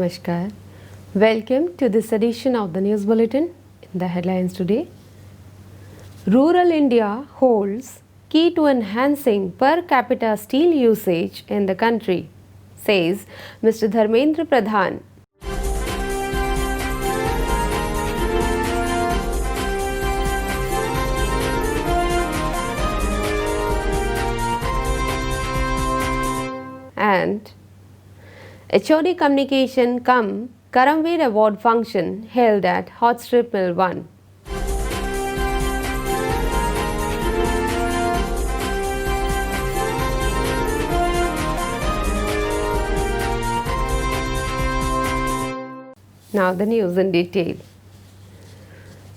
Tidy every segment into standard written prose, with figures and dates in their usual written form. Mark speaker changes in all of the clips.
Speaker 1: Namaskar. Welcome to this edition of the News Bulletin. In the headlines today, rural India holds key to enhancing per capita steel usage in the country, says Mr. Dharmendra Pradhan. And HOD Communication cum Karamveer Award function held at Hot Strip Mill 1. Now the news in detail.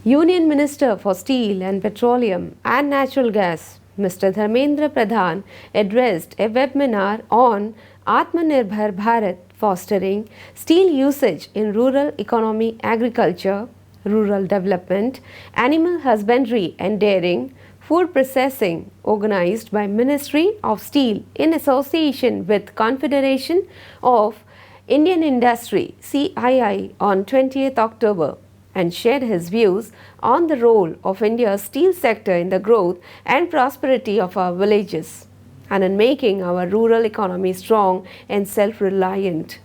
Speaker 1: Union Minister for Steel and Petroleum and Natural Gas, Mr. Dharmendra Pradhan, addressed a webinar on Atmanirbhar Bharat, fostering steel usage in rural economy, agriculture, rural development, animal husbandry and dairying, food processing, organized by Ministry of Steel in association with Confederation of Indian Industry (CII) on 20th October, and shared his views on the role of India's steel sector in the growth and prosperity of our villages and in making our rural economy strong and self-reliant.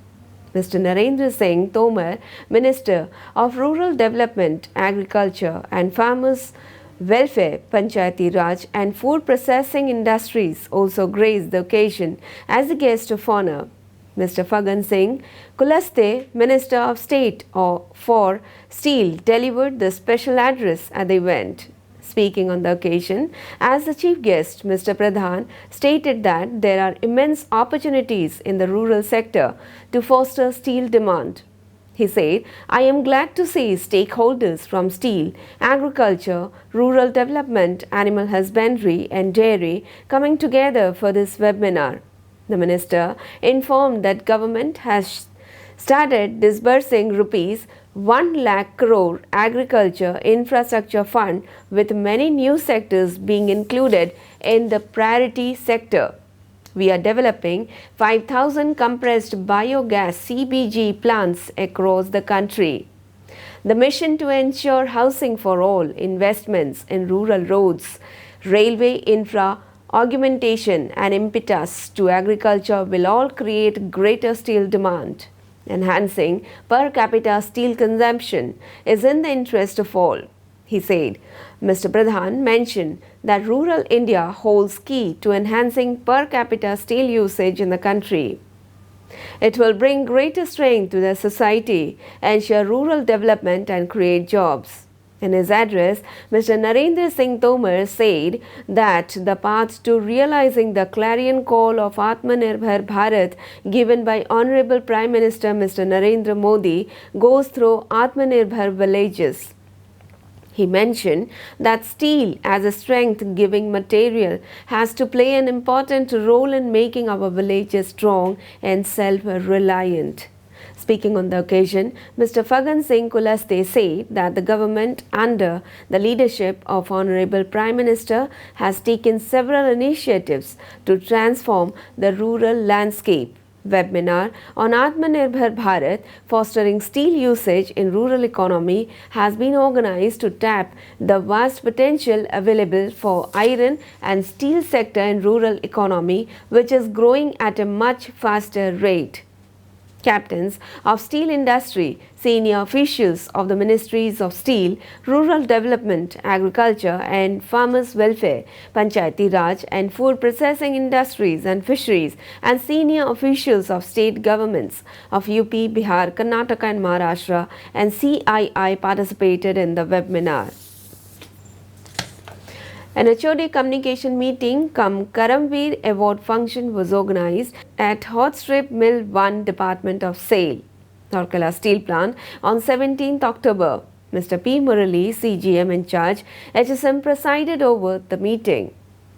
Speaker 1: Mr. Narendra Singh Tomar, Minister of Rural Development, Agriculture and Farmers Welfare, Panchayati Raj and Food Processing Industries also graced the occasion as a guest of honor. Mr. Fagan Singh Kulaste, Minister of State for Steel, delivered the special address at the event. Speaking on the occasion as the chief guest, Mr. Pradhan stated that there are immense opportunities in the rural sector to foster steel demand. He said, "I am glad to see stakeholders from steel, agriculture, rural development, animal husbandry and dairy coming together for this webinar." The minister informed that government has started disbursing rupees 1 lakh crore agriculture infrastructure fund, with many new sectors being included in the priority sector. We are developing 5,000 compressed biogas CBG plants across the country. The mission to ensure housing for all, investments in rural roads, railway infra, augmentation and impetus to agriculture will all create greater steel demand. Enhancing per capita steel consumption is in the interest of all, he said. Mr. Pradhan mentioned that rural India holds key to enhancing per capita steel usage in the country. It will bring greater strength to the society, ensure rural development and create jobs. In his address, Mr. Narendra Singh Tomar said that the path to realizing the clarion call of Atmanirbhar Bharat given by Honorable Prime Minister Mr. Narendra Modi goes through Atmanirbhar villages. He mentioned that steel as a strength-giving material has to play an important role in making our villages strong and self-reliant. Speaking on the occasion, Mr. Fagan Singh Kulaste said that the government under the leadership of Honorable Prime Minister has taken several initiatives to transform the rural landscape. Webinar on Atmanirbhar Bharat, fostering steel usage in rural economy, has been organized to tap the vast potential available for iron and steel sector in rural economy, which is growing at a much faster rate. Captains of steel industry, senior officials of the Ministries of Steel, Rural Development, Agriculture and Farmers Welfare, Panchayati Raj and Food Processing Industries and Fisheries, and senior officials of state governments of UP, Bihar, Karnataka and Maharashtra and CII participated in the webinar. An HOD Communication meeting cum Karamveer Award function was organized at Hot Strip Mill 1 Department of Sale, Rourkela Steel Plant on 17th October. Mr. P. Murali, CGM in charge, HSM, presided over the meeting.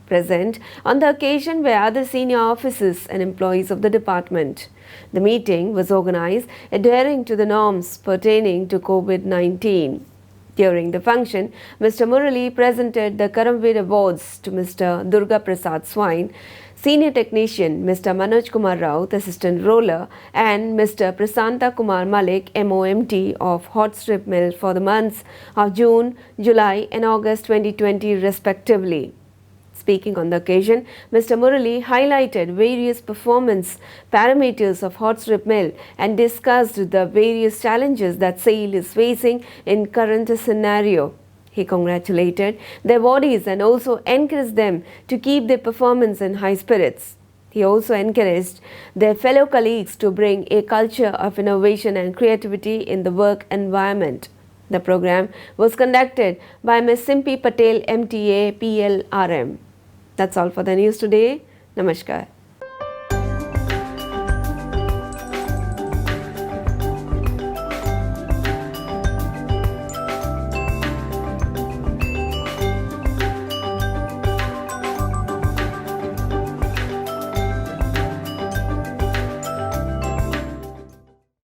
Speaker 1: Present on the occasion were other senior officers and employees of the department. The meeting was organized adhering to the norms pertaining to COVID-19. During the function, Mr. Murali presented the Karamveer Awards to Mr. Durga Prasad Swine, Senior Technician Mr. Manoj Kumar Raut, Assistant Roller, and Mr. Prasanta Kumar Malik, MOMT of Hot Strip Mill for the months of June, July, and August 2020 respectively. Speaking on the occasion, Mr. Murali highlighted various performance parameters of hot strip mill and discussed the various challenges that SAIL is facing in current scenario. He congratulated their bodies and also encouraged them to keep their performance in high spirits. He also encouraged their fellow colleagues to bring a culture of innovation and creativity in the work environment. The program was conducted by Ms. Simpi Patel, MTA, PLRM. That's all for the news today. Namaskar.